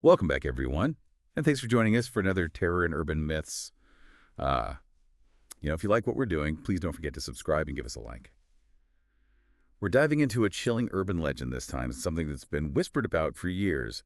Welcome back, everyone, and thanks for joining us for another Terror and Urban Myths. Uh, if you like what we're doing, please don't forget to subscribe and give us a like. We're diving into a chilling urban legend this time. It's something that's been whispered about for years.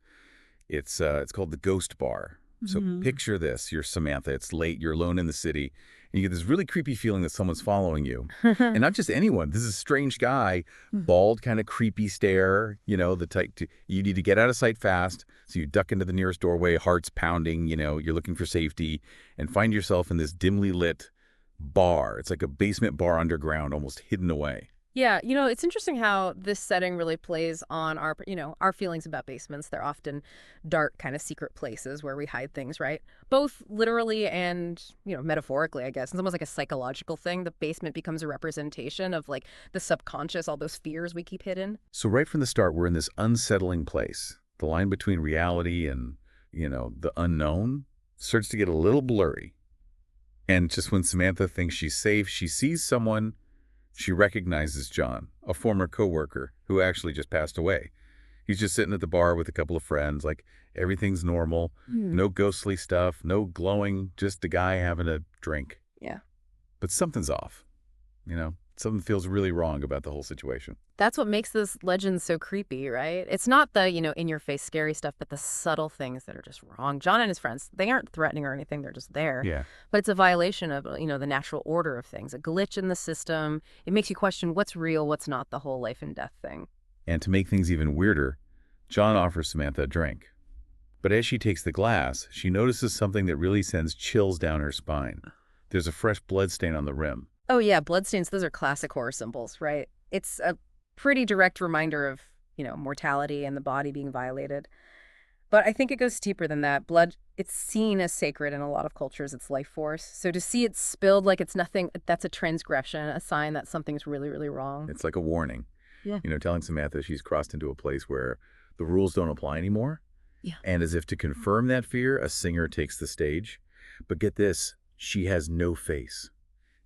It's called the Ghost Bar. So Mhm. picture this: you're Samantha. It's late. You're alone in the city, and you get this really creepy feeling that someone's following you, and not just anyone. This is a strange guy, bald, kind of creepy stare. The type you need to get out of sight fast. So you duck into the nearest doorway, heart's pounding. You're looking for safety, and find yourself in this dimly lit bar. It's like a basement bar underground, almost hidden away. Yeah, it's interesting how this setting really plays on our feelings about basements. They're often dark, kind of secret places where we hide things, right? Both literally and, metaphorically, I guess. It's almost like a psychological thing. The basement becomes a representation of like the subconscious, all those fears we keep hidden. So right from the start, we're in this unsettling place. The line between reality and, the unknown starts to get a little blurry. And just when Samantha thinks she's safe, she sees someone she recognizes: John, a former coworker who actually just passed away. He's just sitting at the bar with a couple of friends, like everything's normal, Hmm. no ghostly stuff, no glowing, just a guy having a drink. Yeah. But something's off, Something feels really wrong about the whole situation. That's what makes this legend so creepy, right? It's not the, in your face scary stuff, but the subtle things that are just wrong. John and his friends, they aren't threatening or anything, they're just there. Yeah. But it's a violation of, the natural order of things, a glitch in the system. It makes you question what's real, what's not, the whole life and death thing. And to make things even weirder, John offers Samantha a drink. But as she takes the glass, she notices something that really sends chills down her spine. There's a fresh blood stain on the rim. Oh yeah, bloodstains, those are classic horror symbols, right? It's a pretty direct reminder of, mortality and the body being violated. But I think it goes deeper than that. Blood, it's seen as sacred in a lot of cultures, it's life force. So to see it spilled like it's nothing, that's a transgression, a sign that something's really, really wrong. It's like a warning, Yeah. telling Samantha she's crossed into a place where the rules don't apply anymore. Yeah. And as if to confirm that fear, a singer takes the stage. But get this, she has no face,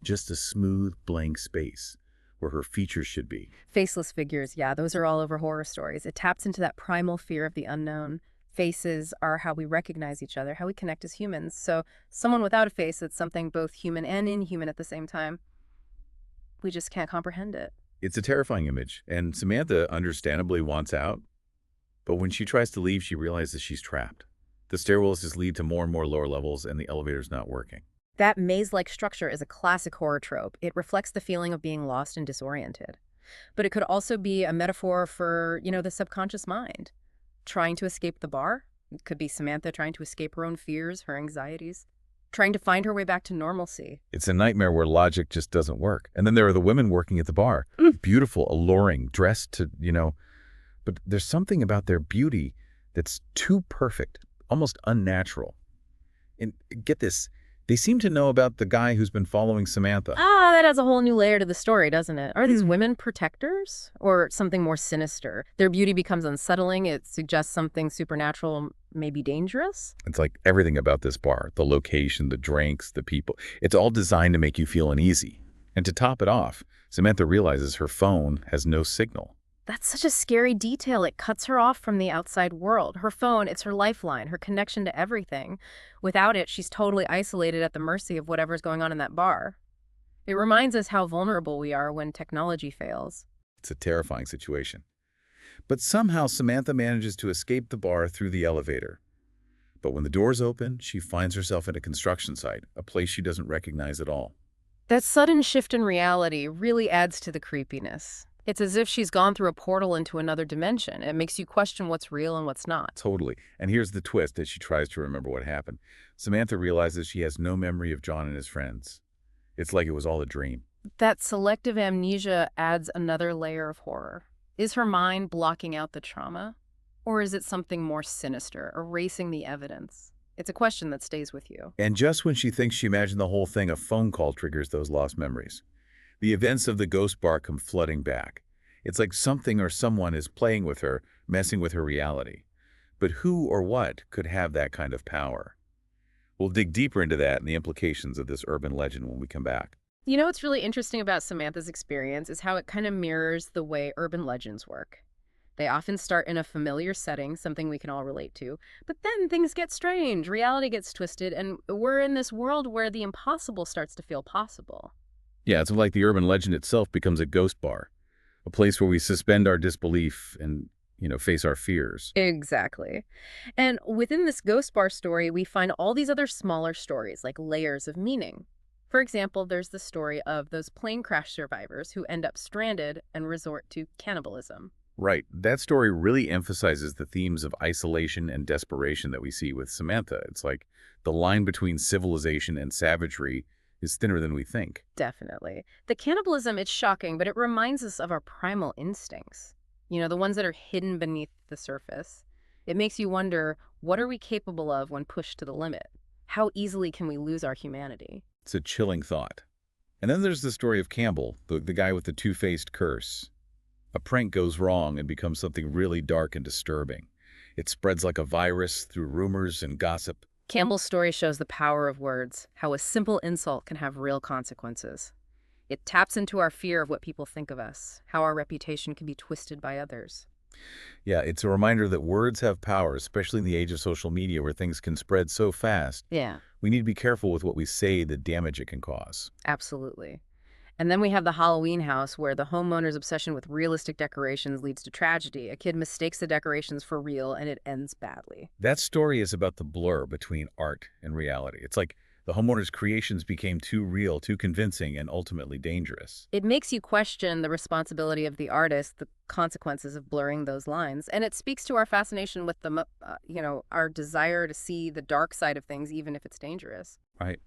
just a smooth blank space where her features should be. Faceless figures, yeah, those are all over horror stories. It taps into that primal fear of the unknown. Faces are how we recognize each other, how we connect as humans. So someone without a face, it's something both human and inhuman at the same time. We just can't comprehend it. It's a terrifying image, and Samantha understandably wants out. But when she tries to leave, she realizes she's trapped. The stairwells just lead to more and more lower levels, and the elevator's not working. That maze-like structure is a classic horror trope. It reflects the feeling of being lost and disoriented. But it could also be a metaphor for, the subconscious mind. Trying to escape the bar? It could be Samantha trying to escape her own fears, her anxieties, trying to find her way back to normalcy. It's a nightmare where logic just doesn't work. And then there are the women working at the bar. Mm. Beautiful, alluring, dressed to. But there's something about their beauty that's too perfect, almost unnatural. And get this, they seem to know about the guy who's been following Samantha. Ah, that adds a whole new layer to the story, doesn't it? Are these women protectors or something more sinister? Their beauty becomes unsettling. It suggests something supernatural, maybe dangerous. It's like everything about this bar, the location, the drinks, the people, it's all designed to make you feel uneasy. And to top it off, Samantha realizes her phone has no signal. That's such a scary detail. It cuts her off from the outside world. Her phone, it's her lifeline, her connection to everything. Without it, she's totally isolated at the mercy of whatever's going on in that bar. It reminds us how vulnerable we are when technology fails. It's a terrifying situation. But somehow Samantha manages to escape the bar through the elevator. But when the doors open, she finds herself at a construction site, a place she doesn't recognize at all. That sudden shift in reality really adds to the creepiness. It's as if she's gone through a portal into another dimension. It makes you question what's real and what's not. Totally. And here's the twist as she tries to remember what happened. Samantha realizes she has no memory of John and his friends. It's like it was all a dream. That selective amnesia adds another layer of horror. Is her mind blocking out the trauma? Or is it something more sinister, erasing the evidence? It's a question that stays with you. And just when she thinks she imagined the whole thing, a phone call triggers those lost memories. The events of the ghost bar come flooding back. It's like something or someone is playing with her, messing with her reality. But who or what could have that kind of power? We'll dig deeper into that and the implications of this urban legend when we come back. What's really interesting about Samantha's experience is how it kind of mirrors the way urban legends work. They often start in a familiar setting, something we can all relate to, but then things get strange, reality gets twisted, and we're in this world where the impossible starts to feel possible. Yeah, it's like the urban legend itself becomes a ghost bar, a place where we suspend our disbelief and, face our fears. Exactly. And within this ghost bar story, we find all these other smaller stories, like layers of meaning. For example, there's the story of those plane crash survivors who end up stranded and resort to cannibalism. Right. That story really emphasizes the themes of isolation and desperation that we see with Samantha. It's like the line between civilization and savagery is thinner than we think. Definitely. The cannibalism, it's shocking, but it reminds us of our primal instincts. The ones that are hidden beneath the surface. It makes you wonder, what are we capable of when pushed to the limit? How easily can we lose our humanity? It's a chilling thought. And then there's the story of Campbell, the guy with the two-faced curse. A prank goes wrong and becomes something really dark and disturbing. It spreads like a virus through rumors and gossip. Campbell's story shows the power of words, how a simple insult can have real consequences. It taps into our fear of what people think of us, how our reputation can be twisted by others. Yeah, it's a reminder that words have power, especially in the age of social media where things can spread so fast. Yeah, We need to be careful with what we say, the damage it can cause. absolutely. And then we have the Halloween house, where the homeowner's obsession with realistic decorations leads to tragedy. A kid mistakes the decorations for real, and it ends badly. That story is about the blur between art and reality. It's like the homeowner's creations became too real, too convincing, and ultimately dangerous. It makes you question the responsibility of the artist, the consequences of blurring those lines. And it speaks to our fascination with our desire to see the dark side of things, even if it's dangerous. Right.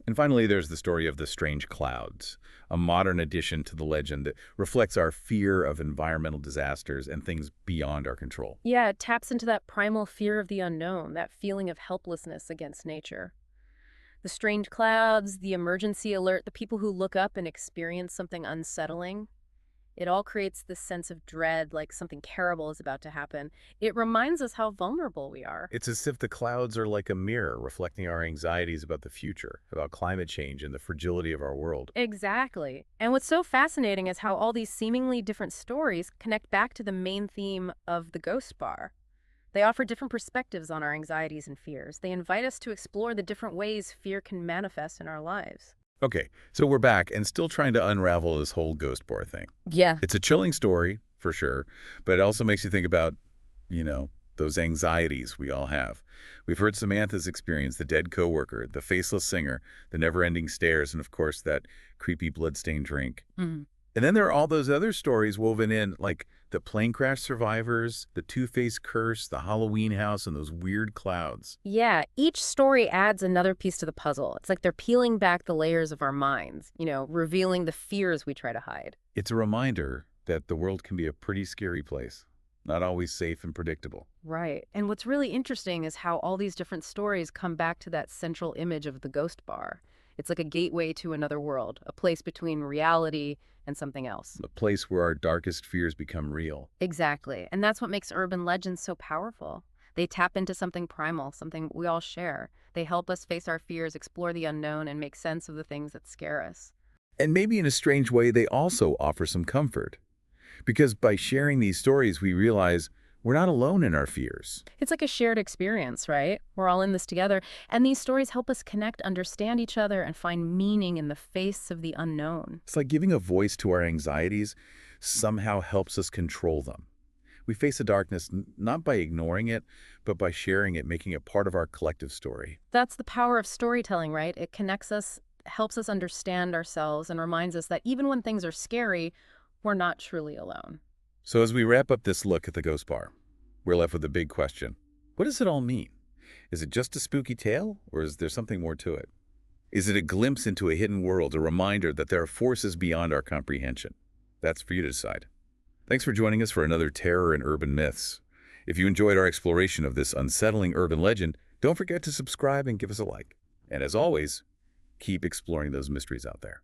And finally, there's the story of the strange clouds, a modern addition to the legend that reflects our fear of environmental disasters and things beyond our control. Yeah, it taps into that primal fear of the unknown, that feeling of helplessness against nature. The strange clouds, the emergency alert, the people who look up and experience something unsettling. It all creates this sense of dread, like something terrible is about to happen. It reminds us how vulnerable we are. It's as if the clouds are like a mirror reflecting our anxieties about the future, about climate change and the fragility of our world. Exactly. And what's so fascinating is how all these seemingly different stories connect back to the main theme of the Ghost Bar. They offer different perspectives on our anxieties and fears. They invite us to explore the different ways fear can manifest in our lives. Okay, so we're back and still trying to unravel this whole ghost bar thing. Yeah. It's a chilling story, for sure, but it also makes you think about, those anxieties we all have. We've heard Samantha's experience, the dead coworker, the faceless singer, the never-ending stares, and of course that creepy bloodstained drink. Mhm. And then there are all those other stories woven in, like the plane crash survivors, the two-faced curse, the Halloween house, and those weird clouds. Yeah, each story adds another piece to the puzzle. It's like they're peeling back the layers of our minds, revealing the fears we try to hide. It's a reminder that the world can be a pretty scary place, not always safe and predictable. Right. And what's really interesting is how all these different stories come back to that central image of the ghost bar. It's like a gateway to another world, a place between reality and something else. A place where our darkest fears become real. Exactly. And that's what makes urban legends so powerful. They tap into something primal, something we all share. They help us face our fears, explore the unknown, and make sense of the things that scare us. And maybe in a strange way, they also offer some comfort. Because by sharing these stories, we realize we're not alone in our fears. It's like a shared experience, right? We're all in this together. And these stories help us connect, understand each other, and find meaning in the face of the unknown. It's like giving a voice to our anxieties somehow helps us control them. We face the darkness not by ignoring it, but by sharing it, making it part of our collective story. That's the power of storytelling, right? It connects us, helps us understand ourselves, and reminds us that even when things are scary, we're not truly alone. So as we wrap up this look at the ghost bar, we're left with a big question. What does it all mean? Is it just a spooky tale, or is there something more to it? Is it a glimpse into a hidden world, a reminder that there are forces beyond our comprehension? That's for you to decide. Thanks for joining us for another Terror in Urban Myths. If you enjoyed our exploration of this unsettling urban legend, don't forget to subscribe and give us a like. And as always, keep exploring those mysteries out there.